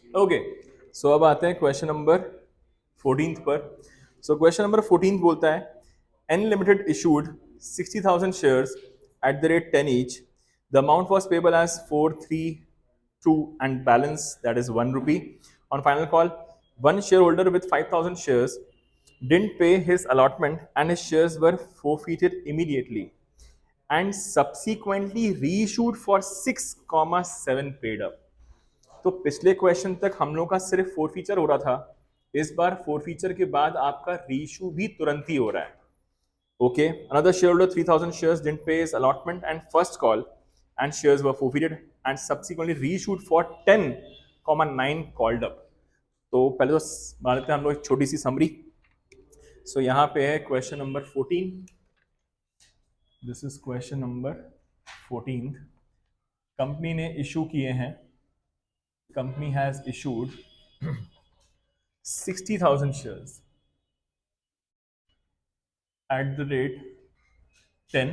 Okay, सो अब आते हैं क्वेश्चन नंबर 14 पर। सो क्वेश्चन नंबर 14 बोलता है N limited issued 60,000 shares at the rate 10 each. The amount was payable as 432 and balance that is 1 rupee on final call. One shareholder with 5,000 shares didn't pay his allotment and his shares were forfeited immediately and subsequently reissued for 6,7 paid up. तो पिछले question तक हम लोग का सिर्फ four feature हो रहा था, इस बार फोर फीचर के बाद आपका रीइशू भी तुरंत ही हो रहा है। Okay, another share holder 3,000 shares didn't pay his allotment and first call and shares were forfeited and subsequently reissued for 10,9 called up. तो पहले तो मान लेते हैं हम लोग एक छोटी सी समरी। सो यहाँ पे है question number 14। This is question number 14। Company ने इशू किए हैं, company has issued 60,000 shares at the rate 10.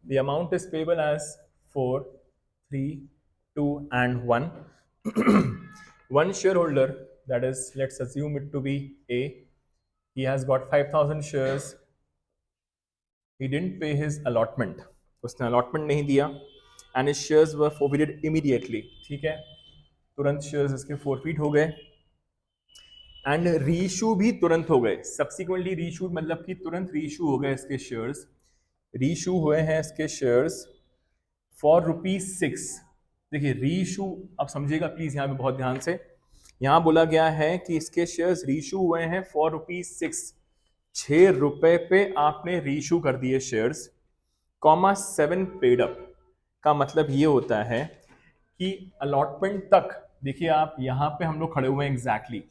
The amount is payable as 4, 3, 2 and 1. One shareholder, that is, let's assume it to be A, he has got 5,000 shares. He didn't pay his allotment. उसने allotment नहीं दिया and his shares were forfeited immediately. ठीक है, तुरंत shares इसके forfeit हो गए and reissue भी तुरंत हो गए। सब्सिक्वेंटली रीइशू मतलब कि तुरंत रीइशू हो गए इसके शेयर्स। रीइशू हुए हैं इसके शेयर्स फॉर ₹6। देखिए रीइशू आप समझिएगा प्लीज यहाँ पे बहुत ध्यान से। यहाँ बोला गया है कि इसके शेयर्स रीइशू हुए हैं फॉर ₹6। 6 रुपए पे आपने रीइशू कर दिए शेयर्स, कॉमा 7 पेड अप। का मतलब ये होता है कि अलॉटमेंट तक, देखिए आप यहाँ पे हम लोग खड़े हुए हैं एग्जैक्टली।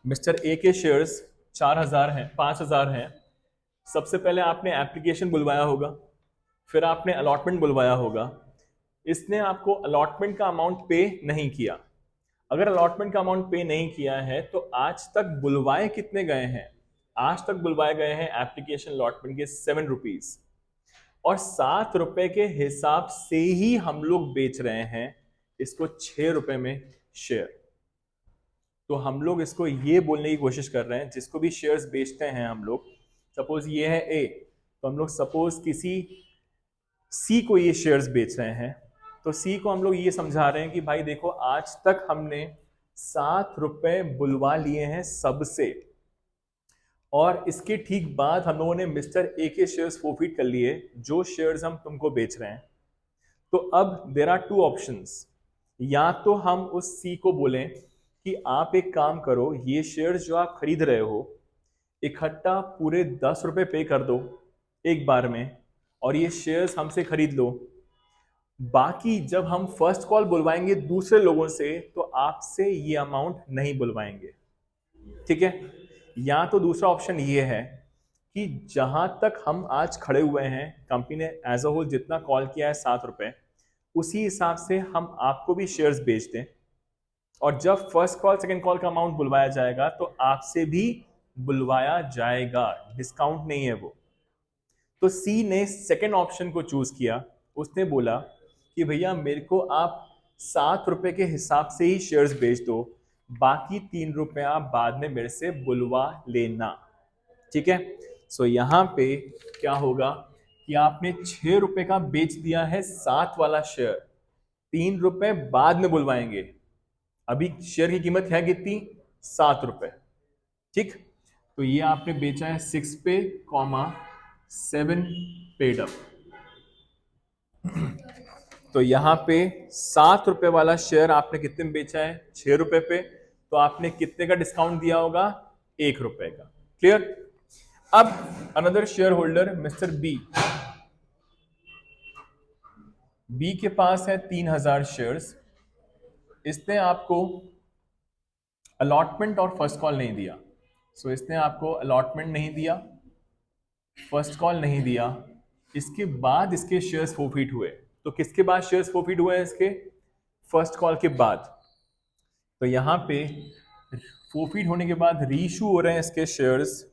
मिस्टर ए के शेयर्स 4,000 हैं, 5,000 हैं। सबसे पहले आपने एप्लीकेशन बुलवाया होगा, फिर आपने अलॉटमेंट बुलवाया होगा। इसने आपको अलॉटमेंट का अमाउंट पे नहीं किया। अगर अलॉटमेंट का अमाउंट पे नहीं किया है तो आज तक बुलवाए कितने गए हैं? आज तक बुलवाए गए हैं एप्लीकेशन अलॉटमेंट के 7 रुपीज, और 7 रुपए के हिसाब से ही हम लोग बेच रहे हैं इसको 6 रुपए में शेयर। तो हम लोग इसको ये बोलने की कोशिश कर रहे हैं, जिसको भी शेयर्स बेचते हैं हम लोग, सपोज ये है ए, तो हम लोग सपोज किसी सी को ये शेयर्स बेच रहे हैं, तो सी को हम लोग ये समझा रहे हैं कि भाई देखो आज तक हमने 7 रुपए बुलवा लिए हैं सबसे, और इसके ठीक बाद हम लोगों ने मिस्टर ए के शेयर्स फोरफीट कर लिए जो शेयर्स हम तुमको बेच रहे हैं। तो अब देर आर टू ऑप्शंस। या तो हम उस सी को बोलें कि आप एक काम करो, ये शेयर्स जो आप खरीद रहे हो इकट्ठा पूरे 10 रुपए पे कर दो एक बार में, और ये शेयर्स हमसे खरीद लो। बाकी जब हम फर्स्ट कॉल बुलवाएंगे दूसरे लोगों से तो आपसे ये अमाउंट नहीं बुलवाएंगे। ठीक है, या तो दूसरा ऑप्शन ये है कि जहां तक हम आज खड़े हुए हैं, कंपनी ने एज अ होल जितना कॉल किया है 7 रुपए, उसी हिसाब से हम आपको भी शेयर्स बेच दें, और जब फर्स्ट कॉल सेकंड कॉल का अमाउंट बुलवाया जाएगा तो आपसे भी बुलवाया जाएगा, डिस्काउंट नहीं है वो। तो सी ने सेकंड ऑप्शन को चूज किया। उसने बोला कि भैया मेरे को आप 7 रुपए के हिसाब से ही शेयर्स बेच दो, बाकी 3 रुपए आप बाद में मेरे से बुलवा लेना। ठीक है, सो यहां पे क्या होगा कि आपने 6 रुपए का बेच दिया है 7 वाला शेयर, 3 रुपए बाद में बुलवाएंगे। अभी शेयर की कीमत है कितनी? 7 रुपए। ठीक, तो ये आपने बेचा है 6 पे, कॉमा 7 पेड अप। तो यहाँ पे 7 रुपए वाला शेयर आपने कितने में बेचा है? 6 रुपए पे। तो आपने कितने का डिस्काउंट दिया होगा? 1 रुपए का। क्लियर? अब another share holder mister B, B के पास है 3,000 शेयर्स। इसने आपको अलॉटमेंट और फर्स्ट कॉल नहीं दिया। सो इसने आपको अलॉटमेंट नहीं दिया, फर्स्ट कॉल नहीं दिया, इसके बाद इसके शेयर्स फोरफीट हुए। तो किसके बाद शेयर्स फोरफीट हुए हैं इसके? फर्स्ट कॉल के बाद। तो यहां पे फोरफीट होने के बाद रीइशू हो रहे हैं इसके शेयर्स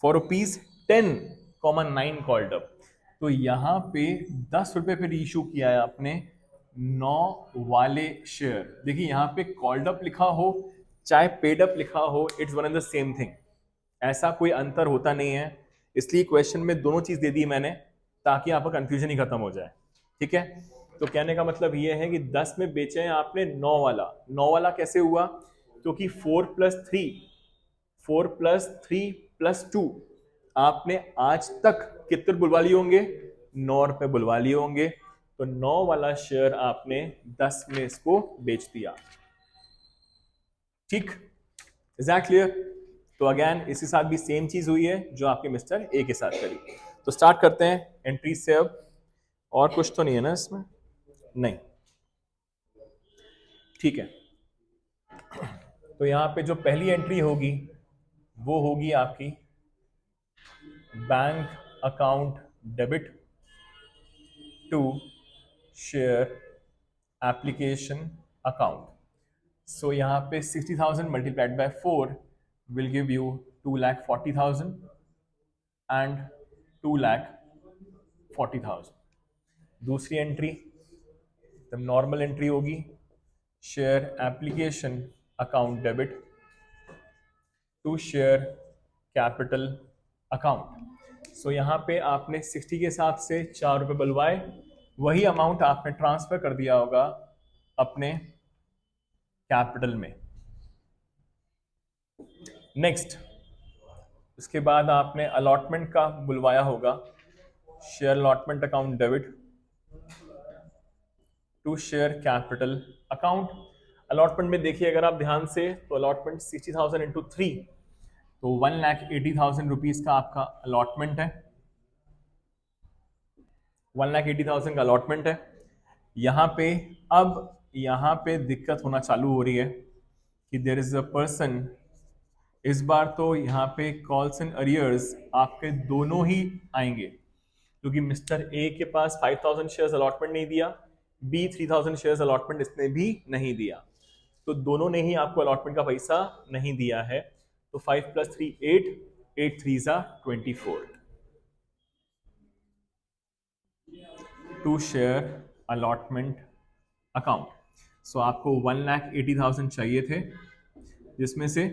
फॉर ₹10,9 कॉल्ड अप। तो यहां पे 10 रुपए पे रीइशू किया है आपने 9 वाले शेयर, देखिए यहाँ पे कॉल्ड अप लिखा हो चाहे पेड अप लिखा हो, it's one and the same thing, ऐसा कोई अंतर होता नहीं है। इसलिए क्वेश्चन में दोनों चीज दे दी मैंने ताकि आपका कंफ्यूजन ही खत्म हो जाए। ठीक है, तो कहने का मतलब ये है कि 10 में बेचे हैं आपने 9 वाला। 9 वाला कैसे हुआ? क्योंकि 4+3 + 2 आपने आज तक कितने बुलवा लिए होंगे? 9 रुपए बुलवा लिए होंगे। तो 9 वाला शेयर आपने 10 में इसको बेच दिया। ठीक, इज दैट क्लियर? तो अगेन इसके साथ भी सेम चीज हुई है जो आपके मिस्टर ए के साथ करी। तो स्टार्ट करते हैं एंट्री से। अब और कुछ तो नहीं है ना इसमें? नहीं, ठीक है। तो यहां पे जो पहली एंट्री होगी वो होगी आपकी bank account debit to share application account. So यहाँ पे 60,000 multiplied by 4 will give you 2,40,000 and 2,40,000। दूसरी एंट्री तब नॉर्मल एंट्री होगी, share application account debit to share capital account. So यहाँ पे आपने 60 के हिसाब से 4 रुपए बुलवाए, वही अमाउंट आपने ट्रांसफर कर दिया होगा अपने कैपिटल में। नेक्स्ट, उसके बाद आपने अलॉटमेंट का बुलवाया होगा, share allotment account debit to share capital account. Allotment में देखिए अगर आप ध्यान से, तो अलॉटमेंट 60,000 इंटू 3, तो 1,80,000 रुपीज का आपका अलॉटमेंट है। 1,80,000 का अलॉटमेंट है। यहाँ पे अब यहाँ पे दिक्कत होना चालू हो रही है कि देयर इज अ पर्सन। इस बार तो यहाँ पे कॉल्स एंड अरियर्स आपके दोनों ही आएंगे, क्योंकि मिस्टर ए के पास 5,000 शेयर्स अलॉटमेंट नहीं दिया, बी 3,000 शेयर्स अलॉटमेंट इसने भी नहीं दिया, तो दोनों ने ही आपको अलॉटमेंट का पैसा नहीं दिया है। तो 5 + 3 8, 8 3 24 to share allotment account. So आपको 1,80,000 चाहिए थे, जिसमें से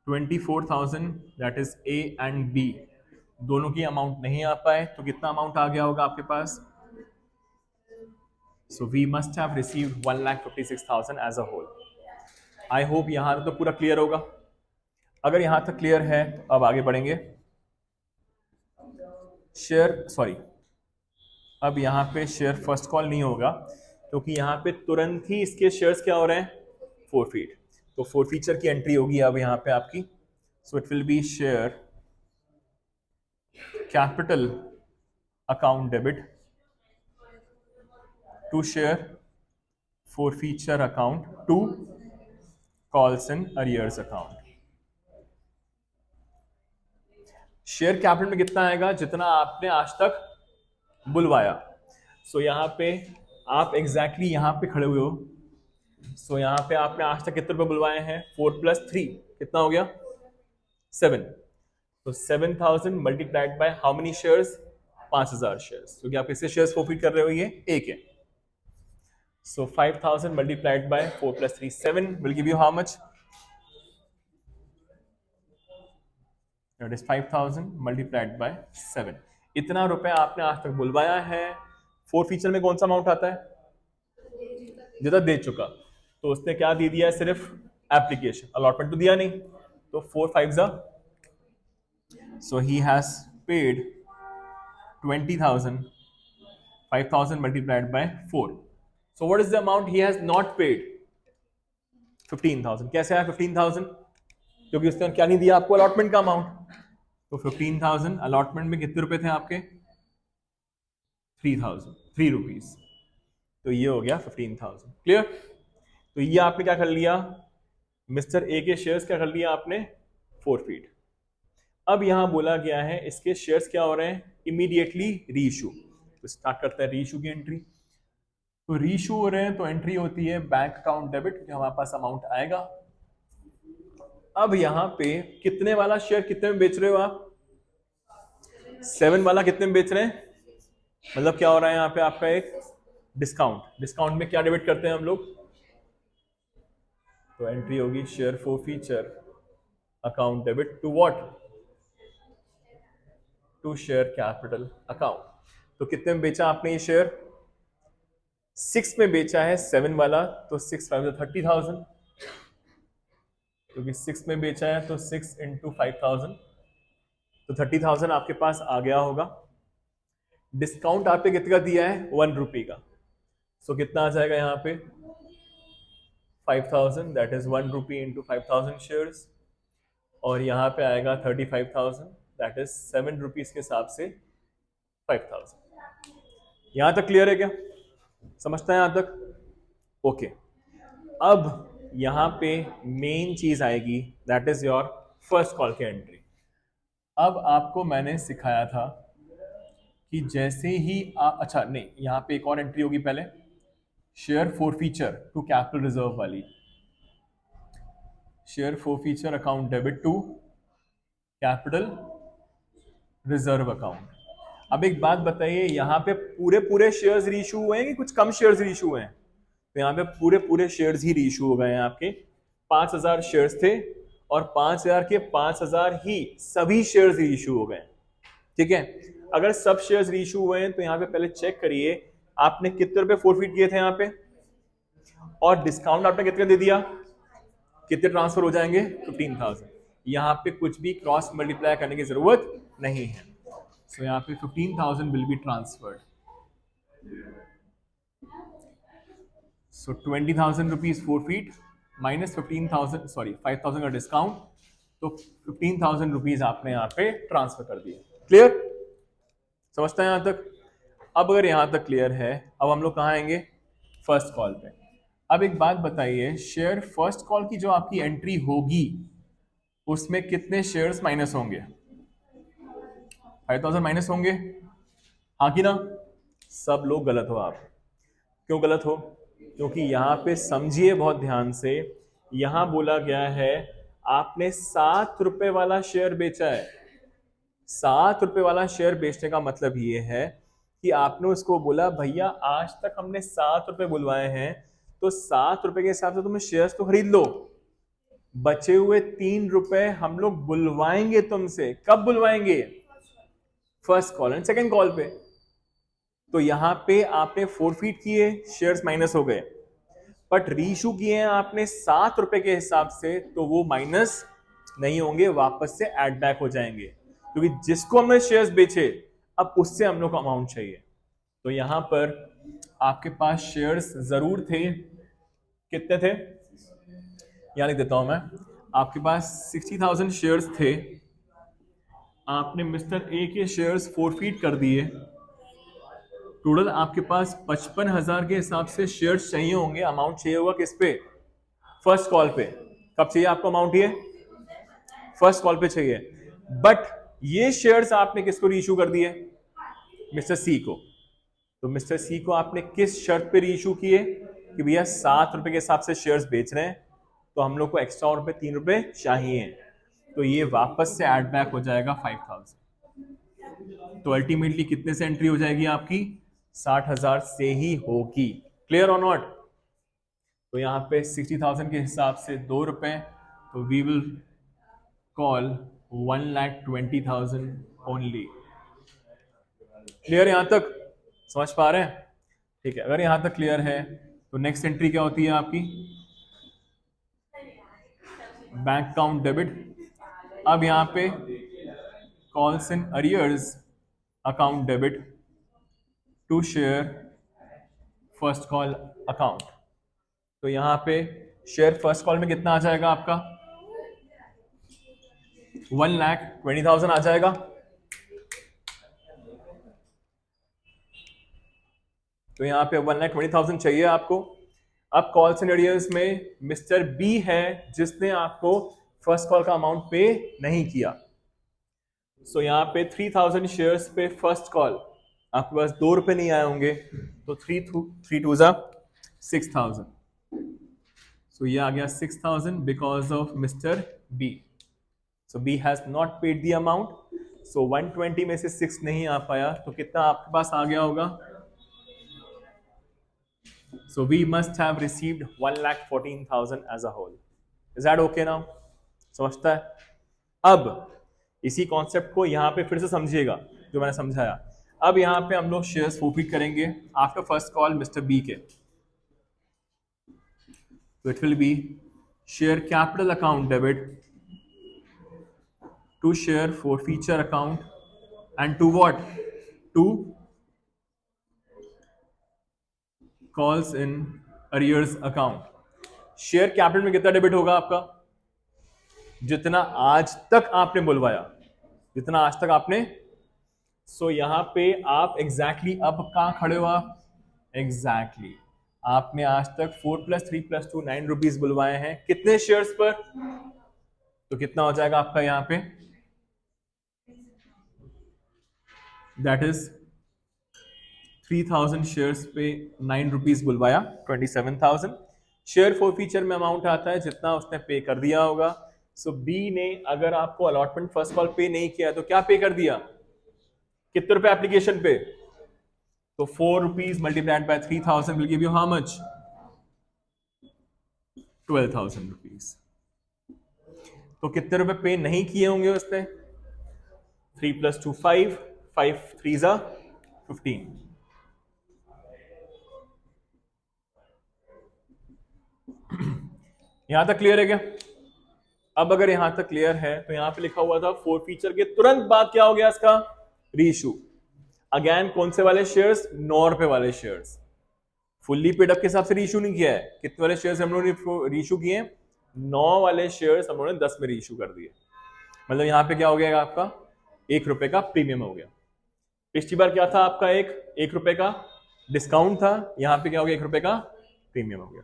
24,000 that is A and B दोनों की अमाउंट नहीं आ पाए, तो कितना अमाउंट आ गया होगा आपके पास? So we must have received 1,56,000 as a whole. I hope यहां तक तो पूरा क्लियर होगा। अगर यहां तक क्लियर है तो अब आगे बढ़ेंगे। अब यहां पे शेयर फर्स्ट कॉल नहीं होगा, क्योंकि यहां पे तुरंत ही इसके शेयर्स क्या हो रहे हैं? फोरफीट। तो फोरफीचर की एंट्री होगी अब यहां पे आपकी। So it will be share capital account debit to share forfeiture account to calls and arrears account. Share capital में कितना आएगा? जितना आपने आज तक बुलवाया। सो यहाँ पे आप एग्जैक्टली यहाँ पे खड़े हुए हो। सो यहाँ पे आपने आज तक कितने रुपए बुलवाए हैं? 4 + 3 कितना हो गया? 7। तो 7,000 multiplied by how many shares? 5,000 shares, क्योंकि आप किससे शेयर्स फोरफीट कर रहे हो? ये ए के। सो 5,000 multiplied by 4 + 3 7 will give you how much? That is 5,000 multiplied bye 7। इतना रुपए आपने आज तक बुलवाया है। फोर फीचर में कौन सा अमाउंट आता है? जितना दे चुका। तो उसने क्या दे दिया? सिर्फ एप्लीकेशन, अलॉटमेंट तो दिया नहीं। तो 4 5 so he has paid 20,000, 5,000 multiplied by 4। So what is the amount he has not paid? 15,000। कैसे आया 15,000? क्योंकि उसने क्या नहीं दिया आपको? अलॉटमेंट का अमाउंट। तो 15,000 अलॉटमेंट में कितने रुपए थे आपके? 3 रुपीज। तो ये हो गया 15,000। क्लियर? तो ये आपने क्या कर लिया? मिस्टर ए के शेयर्स क्या कर लिया आपने? फोरफीट। अब यहां बोला गया है इसके शेयर्स क्या हो रहे हैं? Immediately reissue. तो स्टार्ट करते हैं रीइशू की एंट्री। तो रीइशू हो रहे हैं तो एंट्री होती है बैंक अकाउंट डेबिट, क्योंकि हमारे पास अमाउंट आएगा। अब यहां पे कितने वाला शेयर कितने में बेच रहे हो आप? 7 वाला कितने में बेच रहे हैं? मतलब क्या हो रहा है यहाँ पे आपका? एक डिस्काउंट, डिस्काउंट में क्या डेबिट करते हैं हम लोग? तो एंट्री होगी share forfeiture account debit to what? To share capital account. तो कितने में बेचा आपने ये शेयर? 6 में बेचा है, 7 वाला, तो 6 5 30,000, क्योंकि 6 में बेचा है तो 6 इंटू 5,000, तो 30,000 आपके पास आ गया होगा। डिस्काउंट आपने कितने का दिया है? 1 रुपये का। सो कितना आ जाएगा यहाँ पे? 5,000, that is 1 rupee into 5,000 shares, और यहाँ पे आएगा 35,000, दैट इज 7 रुपीज के हिसाब से 5,000। यहां तक क्लियर है क्या? समझता है यहां तक? ओके। अब यहां पे मेन चीज आएगी, that is your first call की एंट्री। अब आपको मैंने सिखाया था कि जैसे ही अच्छा नहीं, यहां पे एक और एंट्री होगी पहले, share forfeiture to capital reserve वाली, share forfeiture account debit to capital reserve account. अब एक बात बताइए, यहाँ पे पूरे पूरे शेयर्स रीइश्यू हुए हैं कि कुछ कम शेयर्स रीइश्यू हुए हैं? तो यहाँ पे पूरे पूरे शेयर्स ही रीइश्यू हो गए हैं आपके। 5,000 शेयर्स थे और 5,000 के 5,000 ही सभी शेयर्स रीइश्यू हो गए। ठीक है, अगर सब शेयर्स रीइश्यू हुए हैं तो यहाँ पे पहले चेक करिए आपने कितने रुपए फोरफिट किए थे यहाँ पे, और डिस्काउंट आपने कितने दे दिया, कितने ट्रांसफर हो जाएंगे? 15,000। यहाँ पे कुछ भी क्रॉस मल्टीप्लाई करने की जरूरत नहीं है। सो यहाँ पे 15,000 will be transferred. So 20,000 rupees forfeit minus 15,000, sorry 5,000 का डिस्काउंट, तो 15,000 रुपीज आपने यहाँ पे ट्रांसफर कर दिए। क्लियर? समझता है यहां तक? अब अगर यहां तक क्लियर है, अब हम लोग कहाँ आएंगे? फर्स्ट कॉल पे। अब एक बात बताइए, शेयर फर्स्ट कॉल की जो आपकी एंट्री होगी उसमें कितने शेयर्स माइनस होंगे? 5,000 माइनस होंगे, हाँ कि ना? सब लोग गलत हो आप। क्यों गलत हो? क्योंकि यहाँ पे समझिए बहुत ध्यान से, यहां बोला गया है आपने 7 रुपए वाला शेयर बेचा है। 7 रुपए वाला शेयर बेचने का मतलब ये है कि आपने उसको बोला भैया आज तक हमने 7 रुपए बुलवाए हैं, तो 7 रुपए के हिसाब से तुम्हें शेयर्स तो खरीद लो, बचे हुए 3 रुपए हम लोग बुलवाएंगे तुमसे। कब बुलवाएंगे? First call and second call पे। तो यहां पे आपने फोरफीट किए, शेयर्स माइनस हो गए, बट रीइश्यू किए हैं आपने 7 रुपए के हिसाब से, तो वो माइनस नहीं होंगे, वापस से ऐड बैक हो जाएंगे, क्योंकि जिसको हमने शेयर्स बेचे अब उससे हम लोग को अमाउंट चाहिए। तो यहां पर आपके पास शेयर्स जरूर थे, कितने थे? यहां लिख देता हूं मैं, आपके पास 60,000 शेयर्स थे, आपने मिस्टर ए के शेयर्स फोरफीट कर दिए, टोटल आपके पास 55,000 के हिसाब से शेयर्स चाहिए होंगे। अमाउंट चाहिए होगा किस पे? फर्स्ट कॉल पे। कब चाहिए आपको अमाउंट? ये फर्स्ट कॉल पे चाहिए, बट ये शेयर्स आपने किसको रीइश्यू कर दिए? मिस्टर सी को। तो मिस्टर सी को आपने किस शर्त पे रीइश्यू किए कि भैया 7 रुपए के हिसाब से शेयर्स बेच रहे हैं, तो हम लोग को एक्स्ट्रा रुपए 3 रुपए चाहिए, तो ये वापस से ऐड बैक हो जाएगा 5,000। तो अल्टीमेटली कितने से एंट्री हो जाएगी आपकी? 60,000 से ही होगी। क्लियर और नॉट? तो यहाँ पे 60,000 के हिसाब से 2 रुपए, तो we will call 1,20,000 only. Clear यहां तक? समझ पा रहे हैं? ठीक है, अगर यहां तक क्लियर है तो नेक्स्ट एंट्री क्या होती है आपकी? Bank account debit. अब यहां पे calls in arrears account debit to share first call account. तो यहां पे शेयर फर्स्ट कॉल में कितना आ जाएगा आपका? 1,20,000 आ जाएगा। तो यहाँ पे 1,20,000 चाहिए आपको। अब कॉल सिनेरियोस में मिस्टर बी है जिसने आपको फर्स्ट कॉल का अमाउंट पे नहीं किया। सो यहाँ पे 3,000 शेयर्स पे फर्स्ट कॉल आपके पास 2 रुपए नहीं आए होंगे, तो 3 टू जा 6,000। सो ये आ गया 6,000 because of Mr B. So B has not paid the amount. So 120 में से 6 नहीं आ पाया, तो कितना आपके पास आ गया होगा? So we must have received 1,14,000 as a whole. Is that okay now? समझता है? अब इसी कॉन्सेप्ट को यहाँ पे फिर से समझिएगा जो मैंने समझाया. अब यहाँ पे हम लोग शेयर्स फॉरफिट करेंगे after first call mister B K. So it will be share capital account debit to share forfeiture account and to what? To calls in arrears account. Share capital में कितना डेबिट होगा आपका? जितना आज तक आपने बुलवाया, जितना आज तक आपने. सो यहां पे आप एग्जैक्टली अब कहां खड़े हो आप? एग्जैक्टली आपने आज तक 4 + 3 + 2 9 रुपीज बुलवाए हैं. कितने शेयर्स पर? तो कितना हो जाएगा आपका यहां पे? दैट इज 3,000 शेयर्स पे 9 रुपीज बुलवाया, 27,000. शेयर फॉर फीचर में अमाउंट आता है जितना उसने पे कर दिया होगा. सो बी ने अगर आपको अलॉटमेंट फर्स्ट कॉल पे नहीं किया तो क्या पे कर दिया? कितने रुपए एप्लीकेशन पे? तो 4 rupees multiplied by 3,000 will give you how much? 12,000 rupees. तो कितने रुपए पे नहीं किए होंगे उस पे? 3 + 2 5, 5 3s are 15. यहां तक क्लियर है क्या? अब अगर यहां तक क्लियर है तो यहां पे लिखा हुआ था फोर फीचर के तुरंत बाद क्या हो गया इसका? रीइशू. अगेन कौन से वाले शेयर्स? 9 रुपए वाले शेयर्स. फुल्ली पेड अप के हिसाब से रीइशू नहीं किया है. कितने वाले शेयर्स हम लोगों ने रीइशू किए? 9 वाले शेयर्स हम लोगों ने 10 में रीइशू कर दिए. मतलब यहां पे क्या हो गया आपका? 1 रुपए का प्रीमियम हो गया. पिछली बार क्या था आपका? 1 रुपए का डिस्काउंट था. यहां पे क्या हो गया? 1 रुपए का प्रीमियम हो गया.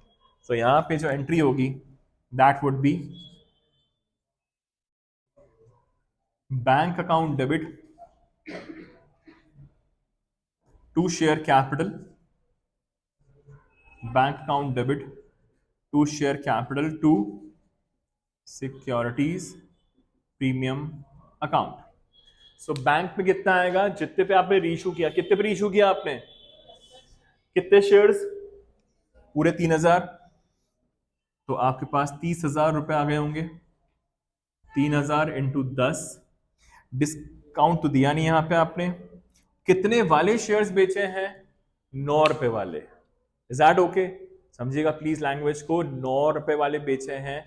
तो यहां पे जो एंट्री होगी that would be bank account debit to share capital, bank account debit to share capital to securities premium account. So bank में कितना आएगा? जितने पे आपने रीइशू किया. कितने पे रीइशू किया आपने? कितने शेयर्स? पूरे 3,000. तो आपके पास 30,000 रुपए आ गए होंगे. 3,000 इंटू 10. डिस्काउंट तो दिया नहीं यहां पे आपने. कितने वाले शेयर्स बेचे हैं? 9 रुपए वाले. Is that okay? समझिएगा प्लीज लैंग्वेज को. 9 रुपए वाले बेचे हैं.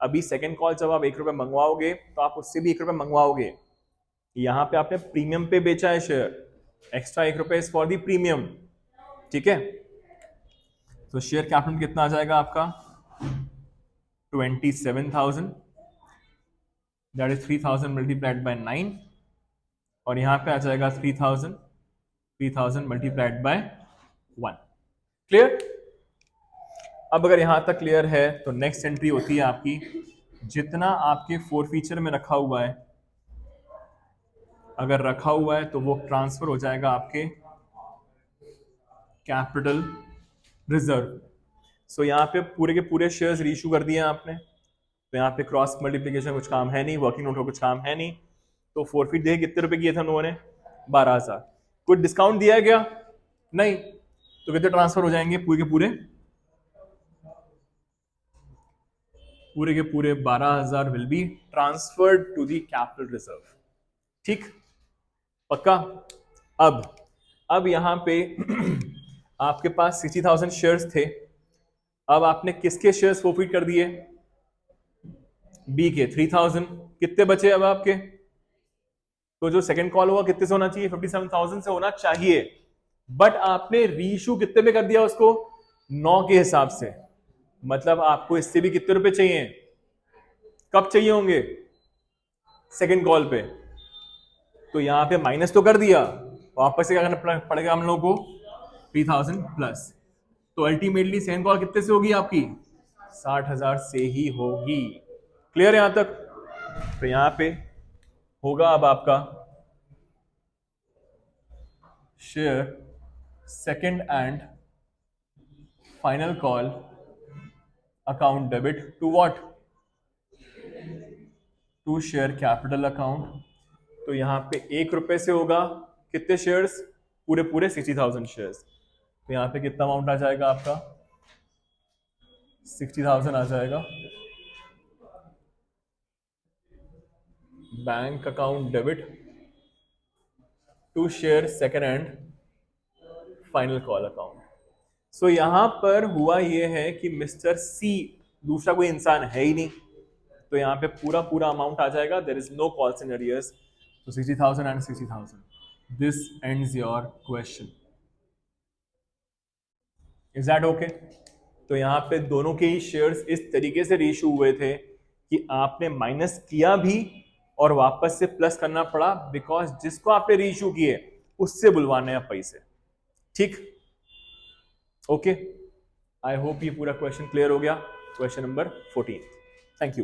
अभी सेकंड कॉल जब आप 1 रुपए मंगवाओगे तो आप उससे भी 1 रुपए मंगवाओगे. यहां पे आपने प्रीमियम पे बेचा है शेयर. एक्स्ट्रा 1 रुपए इज फॉर दी प्रीमियम. ठीक है. तो शेयर कैपिटल कितना आ जाएगा आपका? 27,000. That is 3,000 multiplied by 9. और यहां पे आ जाएगा 3,000 मल्टीप्लाइड बाय 1. क्लियर? अब अगर यहां तक क्लियर है तो नेक्स्ट एंट्री होती है आपकी जितना आपके फोर फीचर में रखा हुआ है. अगर रखा हुआ है तो वो ट्रांसफर हो जाएगा आपके कैपिटल रिजर्व. सो यहाँ पे पूरे के पूरे शेयर्स रीइशू कर दिए आपने. तो यहाँ पे क्रॉस मल्टीप्लिकेशन कुछ काम है नहीं, वर्किंग नोट का कुछ काम है नहीं. तो फोरफिट दे कितने रुपए किए थे हम लोगों ने? 12,000. कुछ डिस्काउंट दिया है क्या? नहीं. तो कितने ट्रांसफर हो जाएंगे? पूरे के पूरे 12,000 will be transferred to the capital reserve. ठीक? पक्का? अब यहां पे आपके पास 60,000 शेयर्स थे. अब आपने किसके शेयर्स फोरफिट कर दिए? बी के 3,000. कितने बचे अब आपके? तो जो सेकंड कॉल होगा कितने से होना चाहिए? 57,000 से होना चाहिए. बट आपने रीइशू कितने पे कर दिया उसको? 9 के हिसाब से. मतलब आपको इससे भी कितने रुपए चाहिए? कब चाहिए होंगे? सेकंड कॉल पे. तो यहां पे माइनस तो कर दिया. वापस से क्या करना पड़ेगा हम लोगों को? 3,000 प्लस. तो अल्टीमेटली सेकंड कॉल कितने से होगी आपकी? 60,000 से ही होगी. क्लियर है यहां तक? तो यहां पे होगा अब आपका share second and final call account debit to what? To share capital account. तो यहां पे 1 रुपए से होगा. कितने शेयर्स? पूरे 60,000 शेयर्स. तो यहाँ पे कितना अमाउंट आ जाएगा आपका, 60,000 आ जाएगा। Bank account debit to share second and final call account. So यहां पर हुआ ये है कि मिस्टर सी, दूसरा कोई इंसान है ही नहीं, तो यहाँ पे पूरा पूरा अमाउंट आ जाएगा, there is no calls in arrears, तो 60,000 and 60,000। This ends your question. Is that okay? तो यहाँ पे दोनों के ही शेयर्स इस तरीके से रीइश्यू हुए थे कि आपने माइनस किया भी और वापस से प्लस करना पड़ा, बिकॉज जिसको आपने रीइश्यू किए उससे बुलवाने हैं पैसे। ठीक, ओके। आई होप ये पूरा क्वेश्चन क्लियर हो गया। Question number 14। Thank you.